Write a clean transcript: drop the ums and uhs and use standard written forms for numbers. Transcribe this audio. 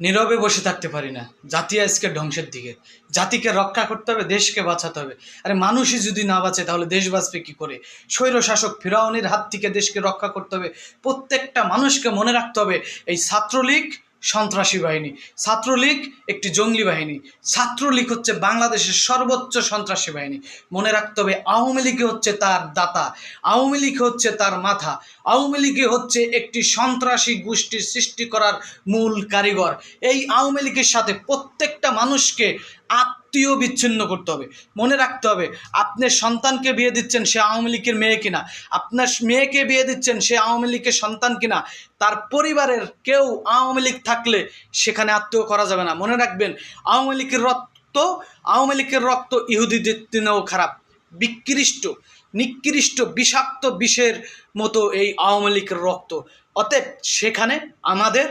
নীরবে বসে থাকতে পারি না। জাতি আজকে ধ্বংসের দিকে। জাতিকে রক্ষা করতে হবে, দেশকে বাঁচাতে হবে। আরে মানুষই যদি না বাঁচে তাহলে দেশ বাঁচবে কি করে? স্বৈরশাসক ফিরআউনের হাত থেকে দেশকে রক্ষা করতে হবে। প্রত্যেকটা মানুষকে মনে রাখতে হবে, এই ছাত্রলীগ সন্ত্রাসী বাহিনী, ছাত্রলীগ একটি জঙ্গলি বাহিনী, ছাত্রলীগ হচ্ছে বাংলাদেশের সর্বোচ্চ সন্ত্রাসী বাহিনী। মনে রাখতে হবে, আওয়ামী লীগ হচ্ছে তার দাতা, আওয়ামী লীগ হচ্ছে তার মাথা, আওয়ামী লীগে হচ্ছে একটি সন্ত্রাসী গোষ্ঠীর সৃষ্টি করার মূল কারিগর। এই আওয়ামী লীগের সাথে প্রত্যেকটা মানুষকে আত্মীয় বিচ্ছিন্ন করতে হবে। মনে রাখতে হবে, আপনার সন্তানকে বিয়ে দিচ্ছেন সে আওয়ামী লীগের মেয়ে কিনা, আপনার মেয়েকে বিয়ে দিচ্ছেন সে আওয়ামী লীগের সন্তান কিনা, তার পরিবারের কেউ আওয়ামী লীগ থাকলে সেখানে আত্মীয় করা যাবে না। মনে রাখবেন, আওয়ামী লীগের রক্ত ইহুদিদের দিনেও খারাপ, বিকৃষ্ট, নিকৃষ্ট, বিষাক্ত বিষের মতো এই আওয়ামী লীগের রক্ত। অতএব সেখানে আমাদের